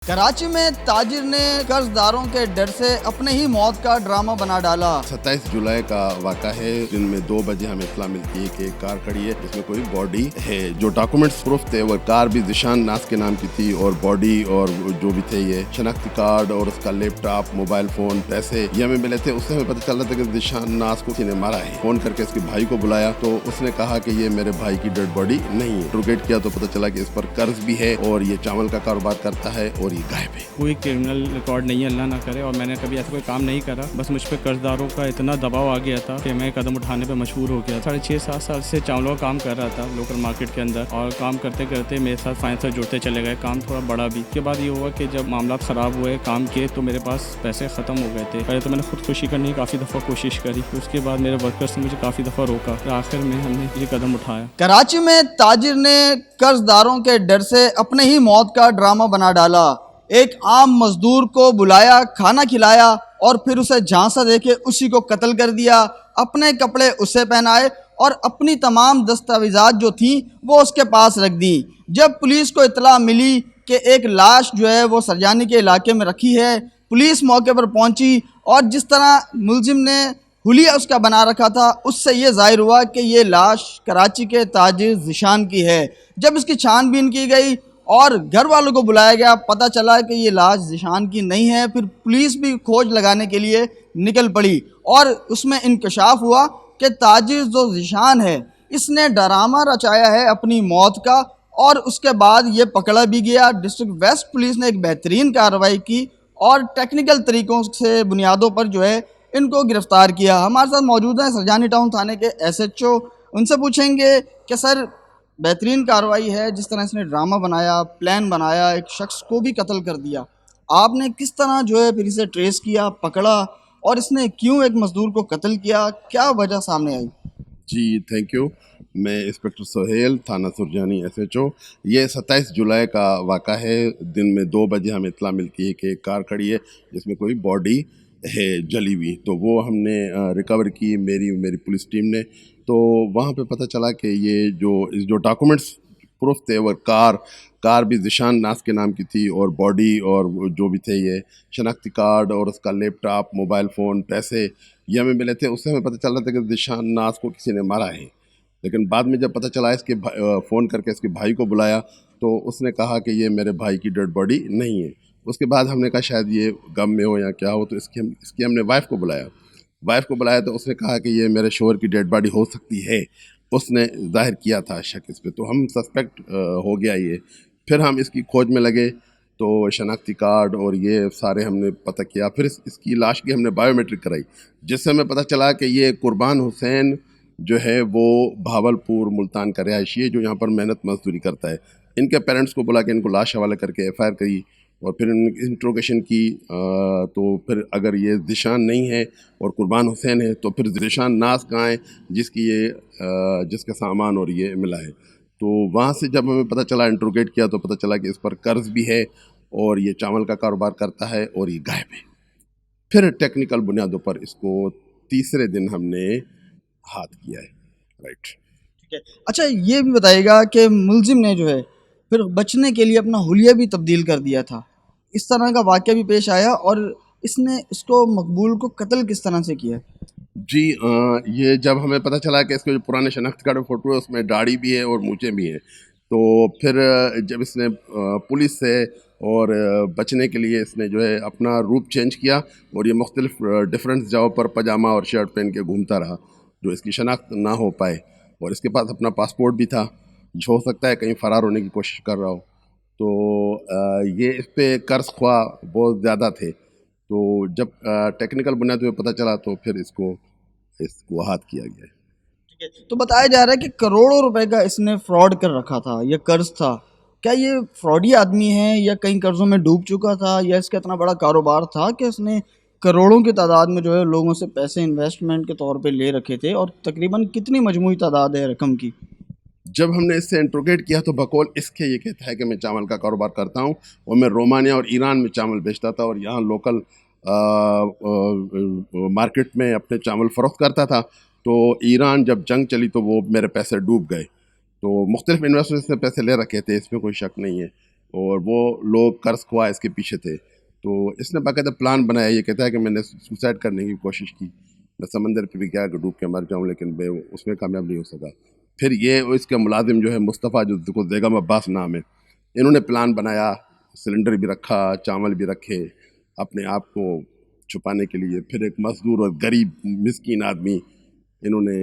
कराची में ताजिर ने कर्जदारों के डर से अपने ही मौत का ड्रामा बना डाला। 27 जुलाई का वाक़ा है, दिन में 2 बजे हमें इत्तला मिलती है कि एक कार खड़ी है जिसमें कोई बॉडी है। जो डॉक्यूमेंट्स प्रूफ थे वो कार भी जिशान नास के नाम की थी और बॉडी और जो भी थे ये शनाख्ती कार्ड और उसका लैपटॉप, मोबाइल फ़ोन, पैसे ये हमें मिले थे। उससे हमें पता चल रहा था कि जिशान नास को किसी ने मारा है। फ़ोन करके इसके भाई को बुलाया तो उसने कहा कि ये मेरे भाई की डेड बॉडी नहीं है। इंट्रोगेट किया तो पता चला कि इस पर कर्ज भी है और ये चावल का कारोबार करता है और ये गायब है। कोई क्रिमिनल रिकॉर्ड नहीं है, अल्लाह ना करे, और मैंने कभी ऐसा कोई काम नहीं करा। बस मुझ पे कर्जदारों का इतना दबाव आ गया था कि मैं कदम उठाने पे मजबूर हो गया। 6.5-7 साल से चावलों का काम कर रहा था लोकल मार्केट के अंदर, और काम करते करते मेरे साथ फाइनेंस से जुड़ते चले गए। काम थोड़ा बड़ा भी। उसके बाद ये हुआ कि जब मामला ख़राब हुए काम किए तो मेरे पास पैसे ख़त्म हो गए थे। पहले तो मैंने खुदकुशी करने की काफ़ी दफ़ा कोशिश करी, उसके बाद मेरे वर्कर्स ने मुझे काफ़ी दफ़ा रोका, फिर आखिर में हमने ये कदम उठाया। कराची में ताजिर ने कर्जदारों के डर से अपने ही मौत का ड्रामा बना डाला। एक आम मजदूर को बुलाया, खाना खिलाया और फिर उसे झांसा देके उसी को कत्ल कर दिया। अपने कपड़े उसे पहनाए और अपनी तमाम दस्तावेजात जो थी वो उसके पास रख दी। जब पुलिस को इतला मिली कि एक लाश जो है वो सरजानी के इलाके में रखी है, पुलिस मौके पर पहुंची और जिस तरह मुलजिम ने हुलिया उसका बना रखा था उससे ये जाहिर हुआ कि ये लाश कराची के ताजिर जिशान की है। जब इसकी छानबीन की गई और घर वालों को बुलाया गया, पता चला कि ये लाश जिशान की नहीं है। फिर पुलिस भी खोज लगाने के लिए निकल पड़ी और उसमें इंकशाफ हुआ कि ताजिर जो जिशान है इसने ड्रामा रचाया है अपनी मौत का, और उसके बाद ये पकड़ा भी गया। डिस्ट्रिक्ट वेस्ट पुलिस ने एक बेहतरीन कार्रवाई की और टेक्निकल तरीक़ों से बुनियादों पर जो है इनको गिरफ़्तार किया। हमारे साथ मौजूद हैं सरजानी टाउन थाने के SHO। उनसे पूछेंगे कि सर, बेहतरीन कार्रवाई है, जिस तरह इसने ड्रामा बनाया, प्लान बनाया, एक शख्स को भी कत्ल कर दिया, आपने किस तरह जो है फिर इसे ट्रेस किया, पकड़ा और इसने क्यों एक मजदूर को कत्ल किया, क्या वजह सामने आई? जी, थैंक यू। मैं इंस्पेक्टर सोहेल, थाना सुरजानी SHO। ये 27 जुलाई का वाक़ा है, दिन में 2 बजे हमें इत्तला मिलती है कि एक कार खड़ी है जिसमें कोई बॉडी है जली हुई। तो वो हमने रिकवर की, मेरी पुलिस टीम ने। तो वहाँ पे पता चला कि ये जो डॉक्यूमेंट्स प्रूफ थे वो कार भी जिशान नास के नाम की थी और बॉडी और जो भी थे ये शनाख्ती कार्ड और उसका लैपटॉप, मोबाइल फ़ोन, पैसे ये हमें मिले थे। उससे हमें पता चल रहा था कि जिशान नास को किसी ने मारा है। लेकिन बाद में जब पता चला, इसके फ़ोन करके इसके भाई को बुलाया तो उसने कहा कि ये मेरे भाई की डेड बॉडी नहीं है। उसके बाद हमने कहा शायद ये गम में हो या क्या हो, तो इसकी हमने वाइफ को बुलाया तो उसने कहा कि ये मेरे शोहर की डेड बॉडी हो सकती है। उसने ज़ाहिर किया था शक इस पे, तो हम सस्पेक्ट हो गया ये। फिर हम इसकी खोज में लगे तो शनाख्ती कार्ड और ये सारे हमने पता किया। फिर इसकी लाश की हमने बायोमेट्रिक कराई, जिससे हमें पता चला कि ये कुर्बान हुसैन जो है वो भावलपुर मुल्तान का रिहायशी है, जो यहाँ पर मेहनत मजदूरी करता है। इनके पेरेंट्स को बुला के इनको लाश हवाले करके FIR करी और फिर इंट्रोगेशन की। तो फिर अगर ये जिशान नहीं है और कुर्बान हुसैन है तो फिर जिशान नास कहाँ है जिसका सामान और ये मिला है। तो वहाँ से जब हमें पता चला, इंट्रोगेट किया तो पता चला कि इस पर कर्ज भी है और ये चावल का कारोबार करता है और ये गायब है। फिर टेक्निकल बुनियादों पर इसको तीसरे दिन हमने हाथ किया है। राइट, ठीक है। अच्छा, ये भी बताइएगा कि मुलजिम ने जो है फिर बचने के लिए अपना हुलिया भी तब्दील कर दिया था। इस तरह का वाक़या भी पेश आया और इसने इसको मकबूल को कत्ल किस तरह से किया? जी, ये जब हमें पता चला कि इसके जो पुराने शनाख्ती कार्ड फ़ोटो है उसमें दाढ़ी भी है और मूंछें भी हैं, तो फिर जब इसने पुलिस से और बचने के लिए इसने जो है अपना रूप चेंज किया और ये मुख्तलिफ डिफरेंट जगहों पर पजामा और शर्ट पहन के घूमता रहा, जो इसकी शनाख्त ना हो पाए। और इसके पास अपना पासपोर्ट भी था, जो हो सकता है कहीं फ़रार होने की कोशिश कर रहा हो। तो ये इस पे कर्ज ख्वाह बहुत ज़्यादा थे। तो जब टेक्निकल बुनियाद पे पता चला तो फिर इसको हाथ किया गया है। ठीक है। तो बताया जा रहा है कि करोड़ों रुपए का इसने फ्रॉड कर रखा था, ये कर्ज था। क्या ये फ्रॉडी आदमी है या कई कर्जों में डूब चुका था, या इसका इतना बड़ा कारोबार था कि इसने करोड़ों की तादाद में जो है लोगों से पैसे इन्वेस्टमेंट के तौर पे ले रखे थे? और तकरीबन कितनी मजमूई तादाद है रकम की? जब हमने इससे इंट्रोगेट किया तो बकौल इसके ये कहता है कि मैं चावल का कारोबार करता हूँ और मैं रोमानिया और ईरान में चावल बेचता था और यहाँ लोकल मार्केट में अपने चावल फ़रोख्त करता था। तो ईरान जब जंग चली तो वो मेरे पैसे डूब गए। तो मुख्तलिफ इन्वेस्टर्स ने पैसे ले रखे थे, इसमें कोई शक नहीं है। और वो लोग कर्ज खुआ इसके पीछे थे। तो इसने बाकायदा प्लान बनाया, ये कहता है कि मैंने सुसाइड करने की कोशिश की, मैं समंदर पे भी गया कि डूब के मर जाऊँ, लेकिन मैं उसमें कामयाब नहीं हो सका। फिर ये इसका मुलाजिम जो है मुस्तफ़ा, जो बेगम अब्बास नाम है, इन्होंने प्लान बनाया, सिलेंडर भी रखा, चावल भी रखे अपने आप को छुपाने के लिए। फिर एक मजदूर और गरीब मिस्कीन आदमी इन्होंने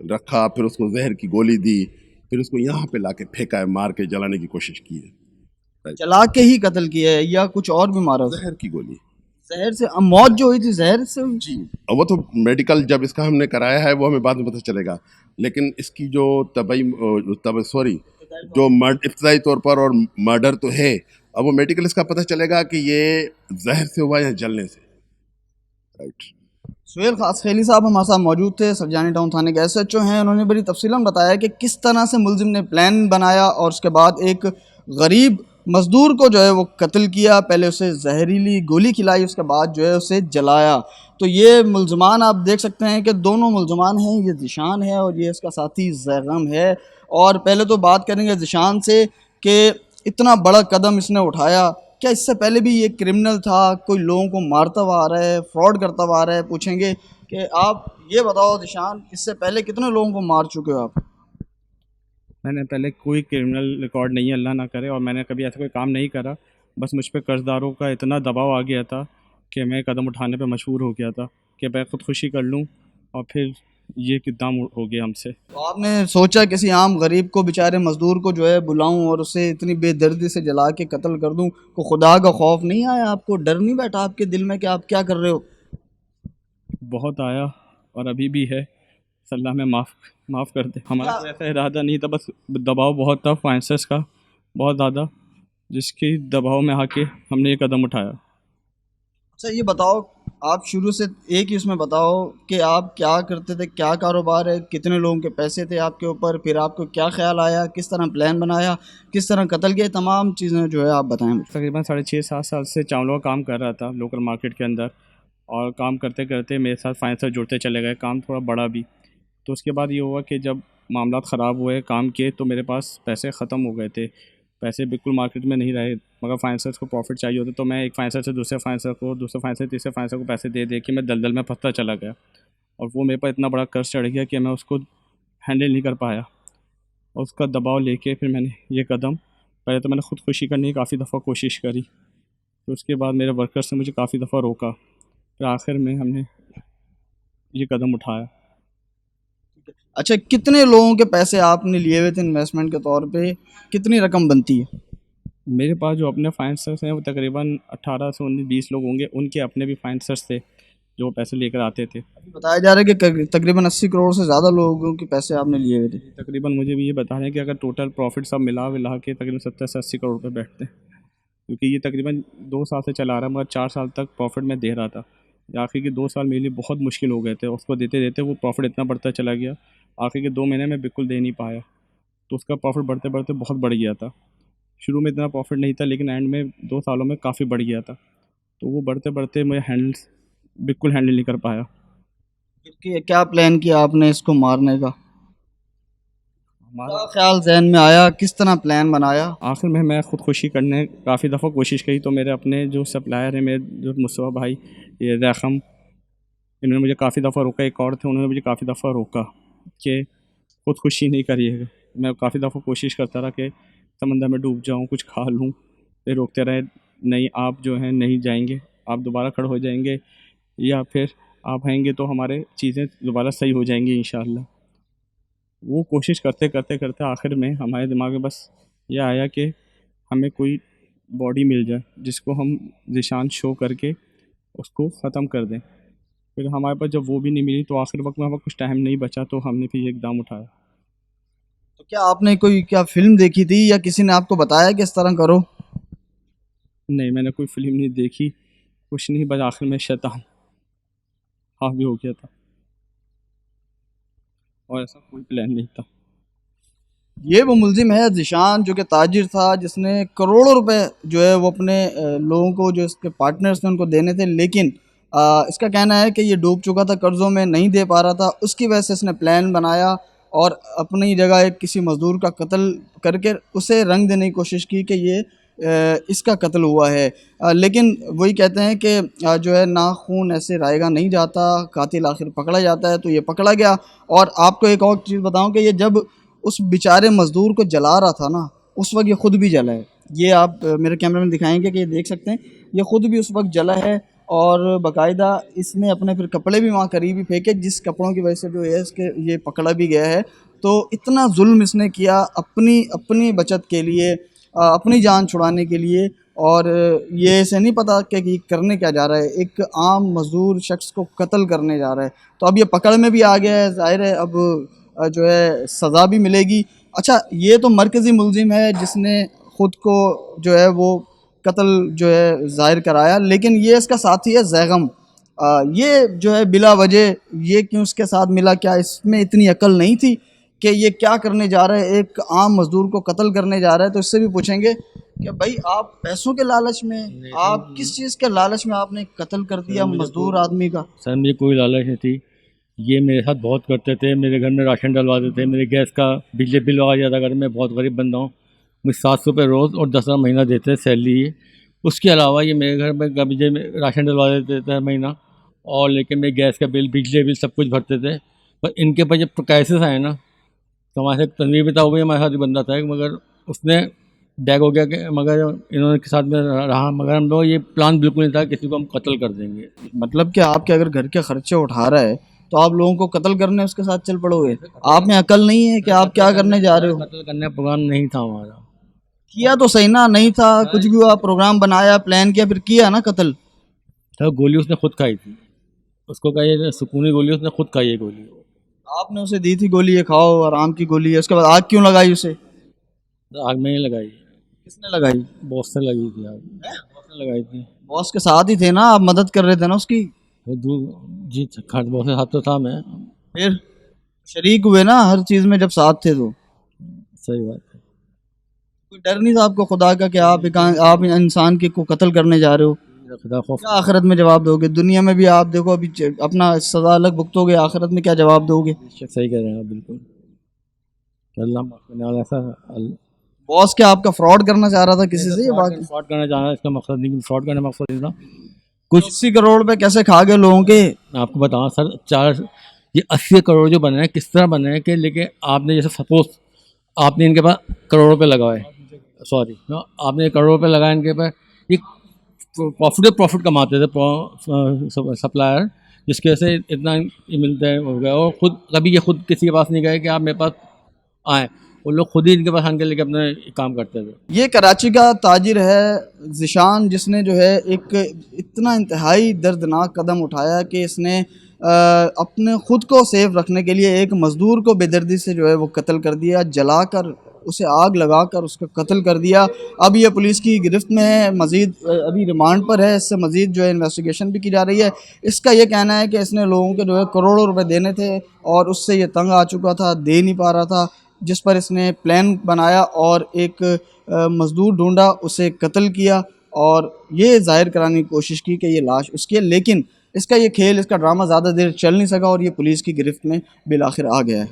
रखा, फिर उसको जहर की गोली दी, फिर उसको यहाँ पे लाके फेंका है, मार के जलाने की कोशिश की है, जला के ही कत्ल किया है या कुछ और भी मारा उसे? जहर की गोली। जहर से मौत जो हुई थी जहर से हुई? जी, अब वो तो मेडिकल जब इसका हमने कराया है वो हमें बाद में पता चलेगा, लेकिन इसकी जो जो इब्तदाई तौर पर और मर्डर तो है, अब वो मेडिकल इसका पता चलेगा कि ये जहर से हुआ या जलने से। राइट। सुहेल खास खेली साहब हमारे साथ मौजूद थे, सरजानी टाउन थाने के SHO हैं। उन्होंने बड़ी तफसीलन बताया कि किस तरह से मुलजिम ने प्लान बनाया और उसके बाद एक गरीब मजदूर को जो है वो कत्ल किया। पहले उसे जहरीली गोली खिलाई, उसके बाद जो है उसे जलाया। तो ये मुलजमान आप देख सकते हैं कि दोनों मुलजमान हैं, ये ज़ीशान है और ये इसका साथी ज़ैगम है। और पहले तो बात करेंगे ज़ीशान से कि इतना बड़ा कदम इसने उठाया, क्या इससे पहले भी ये क्रिमिनल था, कोई लोगों को मारता हुआ आ रहा है, फ्रॉड करता हुआ आ रहा है? पूछेंगे कि आप ये बताओ ज़ीशान, इससे पहले कितने लोगों को मार चुके हो आप? मैंने पहले कोई क्रिमिनल रिकॉर्ड नहीं है, अल्लाह ना करे, और मैंने कभी ऐसा कोई काम नहीं करा। बस मुझ पे कर्ज़दारों का इतना दबाव आ गया था कि मैं कदम उठाने पे मजबूर हो गया था कि मैं ख़ुदकुशी कर लूँ, और फिर ये कितना हो गया हमसे। तो आपने सोचा किसी आम गरीब को, बेचारे मजदूर को जो है बुलाऊं और उसे इतनी बेदर्दी से जला के कत्ल कर दूं? को खुदा का खौफ नहीं आया आपको? डर नहीं बैठा आपके दिल में कि आप क्या कर रहे हो? बहुत आया और अभी भी है। अल्लाह में माफ़ कर दे। हमारा तो ऐसा इरादा नहीं था, बस दबाव बहुत था फाइनेंसर्स का, बहुत ज़्यादा, जिसके दबाव में आके हमने ये कदम उठाया। अच्छा ये बताओ, आप शुरू से एक ही उसमें बताओ कि आप क्या करते थे, क्या कारोबार है, कितने लोगों के पैसे थे आपके ऊपर, फिर आपको क्या ख्याल आया, किस तरह प्लान बनाया, किस तरह कत्ल किया, तमाम चीज़ें जो है आप बताएं मुझे। तकरीबन 6.5-7 साल से चावलों का काम कर रहा था लोकल मार्केट के अंदर, और काम करते करते मेरे साथ फाइनेंसर जुड़ते चले गए, काम थोड़ा बड़ा भी। तो उसके बाद ये हुआ कि जब मामला ख़राब हुए काम के, तो मेरे पास पैसे ख़त्म हो गए थे, पैसे बिल्कुल मार्केट में नहीं रहे, मगर फाइनेंसर्स को प्रॉफिट चाहिए होता। तो मैं एक फाइनेंसर से दूसरे फाइनेंसर को, दूसरे फाइनेंसर से तीसरे फाइनेंसर को पैसे दे दे के मैं दलदल में फंसता चला गया, और वो मेरे पर इतना बड़ा कर्ज चढ़ गया कि मैं उसको हैंडल नहीं कर पाया, और उसका दबाव लेके फिर मैंने ये कदम, पहले तो मैंने ख़ुदकुशी करने की काफ़ी दफ़ा कोशिश करी, तो उसके बाद मेरे वर्कर्स ने मुझे काफ़ी दफ़ा रोका, फिर आखिर में हमने ये कदम उठाया। अच्छा कितने लोगों के पैसे आपने लिए हुए थे इन्वेस्टमेंट के तौर पे, कितनी रकम बनती है? मेरे पास जो अपने फाइनेंसर्स हैं वो तकरीबन 18 से 19-20 लोग होंगे, उनके अपने भी फाइनेंसर्स थे जो पैसे लेकर आते थे। बताया जा रहा है कि तकरीबन 80 करोड़ से ज़्यादा लोगों के पैसे आपने लिए हुए थे। तकरीबन मुझे भी ये बता रहे हैं कि अगर टोटल प्रॉफिट सब मिला विला के तकरीबन 70 से 80 करोड़ रुपये बैठते हैं, क्योंकि ये तकरीबन 2 साल से चला रहा है, मगर 4 साल तक प्रॉफिट में दे रहा था। आखिर के 2 साल मेरे लिए बहुत मुश्किल हो गए थे, उसको देते देते वो प्रॉफिट इतना बढ़ता चला गया, आखिर के 2 महीने में बिल्कुल दे नहीं पाया, तो उसका प्रॉफिट बढ़ते बढ़ते बहुत बढ़ गया था। शुरू में इतना प्रॉफिट नहीं था, लेकिन एंड में 2 सालों में काफ़ी बढ़ गया था, तो वो बढ़ते बढ़ते मैं बिल्कुल हैंडल नहीं कर पाया। क्या प्लान किया आपने इसको मारने का? हमारा क्या ख्याल जहन में आया, किस तरह प्लान बनाया? आखिर में मैं ख़ुदकुशी करने काफ़ी दफ़ा कोशिश की, तो मेरे अपने जो सप्लायर हैं, मेरे जो मुस्तफ़ा भाई, ये रकम, इन्होंने मुझे काफ़ी दफ़ा रोका, एक और थे, उन्होंने मुझे काफ़ी दफ़ा रोका कि ख़ुदकुशी नहीं करिएगा। मैं काफ़ी दफ़ा कोशिश करता रहा कि समंदर में डूब जाऊँ, कुछ खा लूँ, फिर रोकते रहे, नहीं आप जो हैं नहीं जाएंगे, आप दोबारा खड़े हो जाएंगे, या फिर आप आएंगे तो हमारे चीज़ें दोबारा सही हो जाएंगी इंशाअल्लाह। वो कोशिश करते करते करते आखिर में हमारे दिमाग में बस ये आया कि हमें कोई बॉडी मिल जाए जिसको हम निशान शो करके उसको ख़त्म कर दें। फिर हमारे पास जब वो भी नहीं मिली, तो आखिर वक्त में हमारे कुछ टाइम नहीं बचा, तो हमने फिर ये इक़दाम उठाया। तो क्या आपने कोई क्या फ़िल्म देखी थी या किसी ने आपको बताया कि इस तरह करो? नहीं, मैंने कोई फ़िल्म नहीं देखी, कुछ नहीं, बस आखिर में शैतान हावी हो गया था, और ऐसा कोई प्लान नहीं था। ये वो मुलजिम है ज़ीशान, जो कि ताजिर था, जिसने करोड़ों रुपए जो है वो अपने लोगों को, जो इसके पार्टनर्स थे, उनको देने थे, लेकिन इसका कहना है कि ये डूब चुका था, कर्ज़ों में नहीं दे पा रहा था। उसकी वजह से इसने प्लान बनाया और अपनी जगह एक किसी मज़दूर का कत्ल करके उसे रंग देने की कोशिश की कि ये इसका कत्ल हुआ है। लेकिन वही कहते हैं कि जो है ना खून ऐसे रायगा नहीं जाता, कातिल आखिर पकड़ा जाता है। तो ये पकड़ा गया। और आपको एक और चीज़ बताऊं कि ये जब उस बेचारे मज़दूर को जला रहा था ना, उस वक्त ये ख़ुद भी जला है। ये आप मेरे कैमरे में दिखाएंगे कि ये देख सकते हैं, ये ख़ुद भी उस वक्त जला है। और बाकायदा इसने अपने फिर कपड़े भी वहाँ करीब ही फेंके, जिस कपड़ों की वजह से जो है इसके ये पकड़ा भी गया है। तो इतना जुल्म इसने किया अपनी बचत के लिए, अपनी जान छुड़ाने के लिए। और ये इसे नहीं पता कि ये करने क्या जा रहा है, एक आम मज़दूर शख्स को कत्ल करने जा रहा है। तो अब ये पकड़ में भी आ गया है, ज़ाहिर है अब जो है सज़ा भी मिलेगी। अच्छा, ये तो मरकज़ी मुलजिम है जिसने ख़ुद को जो है वो कत्ल जो है ज़ाहिर कराया, लेकिन ये इसका साथी है जैगम। ये जो है बिला वजह ये क्यों उसके साथ मिला, क्या इसमें इतनी अकल नहीं थी कि ये क्या करने जा रहा है, एक आम मज़दूर को कत्ल करने जा रहा है। तो इससे भी पूछेंगे कि भाई आप पैसों के लालच में, आप किस चीज़ के लालच में आपने कत्ल कर दिया मज़दूर आदमी का? सर मुझे कोई लालच नहीं थी। ये मेरे साथ बहुत करते थे, मेरे घर में राशन डलवाते थे, मेरे गैस का बिजली बिल आ जाता घर में, बहुत गरीब बंदा हूँ। मुझे 700 रुपये रोज़ और 10 महीना देते हैं सैलरी ये। उसके अलावा ये मेरे घर में कभी में राशन डलवा देते थे महीना, और लेकिन मेरे गैस का बिल, बिजली बिल सब कुछ भरते थे। पर इनके पास जब क्राइसिस आए ना, तो हमारे साथ तनवीर भी था, वो भी हमारे साथ ही बंदा था, मगर उसने डैग हो गया कि मगर इन्होंने के साथ में रहा, मगर हम लोग ये प्लान बिल्कुल नहीं था किसी को हम कत्ल कर देंगे। मतलब कि आपके अगर घर के खर्चे उठा रहा है तो आप लोगों को कत्ल करने उसके साथ चल पड़ोगे? आप में अकल नहीं है कि आप क्या करने जा रहे हो? कत्ल करने का प्रोग्राम नहीं था हमारा। किया तो सही ना, नहीं था कुछ भी हुआ, प्रोग्राम बनाया, प्लान किया, फिर किया ना कत्ल। तो गोली उसने खुद खाई थी, उसको कही सुकूनी गोली, उसने खुद खाई है गोली। आपने उसे दी थी गोली, ये खाओ आराम की गोली है, उसके बाद आग क्यों लगाई उसे? तो आग में ही लगाई। किसने लगाई? बॉस से लगी थी आग, बॉस ने लगाई थी। बॉस के साथ ही थे ना आप, मदद कर रहे थे ना उसकी? वो दूर जी खर्च बॉस के साथ तो था मैं। फिर शरीक हुए ना हर चीज़ में जब साथ थे तो। सही बात है। कोई डर नहीं था आपको खुदा का कि आप इंसान के को कत्ल करने जा रहे हो? खुदा खौफ। क्या आखिरत में जवाब दोगे? दुनिया में भी आप देखो अभी अपना सजा अलग भुगतोगे, आखिरत में क्या जवाब दोगे? सही कह रहे हैं आप बिल्कुल। अल्लाह माफ़ करने वाला। ऐसा बॉस क्या आपका फ्रॉड करना चाह रहा था किसी से? ये बात फ्रॉड करना चाह रहा है, इसका मकसद नहीं, फ्रॉड करने का मकसद नहीं था। कुछ 80 करोड़ रुपए कैसे खा गए लोगों के? मैं आपको बताऊँ सर, ये 80 करोड़ जो बने हैं किस तरह बने हैं कि, लेकिन आपने जैसे सपोज आपने इनके पास करोड़ रुपये लगाए, सॉरी आपने करोड़ रुपये लगाए इनके पास, ये प्रॉफिट कमाते थे सप्लायर, जिसकी वजह से इतना मिलता है हो गया। और खुद कभी ये खुद किसी के पास नहीं गए कि आप मेरे पास आएँ, वो लोग खुद ही इनके पास आने के लेके अपने काम करते थे। ये कराची का ताजिर है ज़िशान, जिसने जो है एक इतना इंतहाई दर्दनाक कदम उठाया कि इसने अपने ख़ुद को सेफ रखने के लिए एक मज़दूर को बेदर्दी से जो है वो कत्ल कर दिया, जलाकर उसे आग लगाकर उसका कत्ल कर दिया। अब ये पुलिस की गिरफ्त में है, मज़ीद अभी रिमांड पर है, इससे मज़ीद जो है इन्वेस्टिगेशन भी की जा रही है। इसका ये कहना है कि इसने लोगों के जो है करोड़ों रुपए देने थे और उससे ये तंग आ चुका था, दे नहीं पा रहा था, जिस पर इसने प्लान बनाया और एक मज़दूर ढूंढा, उसे कत्ल किया और ये ज़ाहिर कराने की कोशिश की कि ये लाश उसकी है। लेकिन इसका ये खेल, इसका ड्रामा ज़्यादा देर चल नहीं सका और ये पुलिस की गिरफ्त में बिलाखिर आ गया है।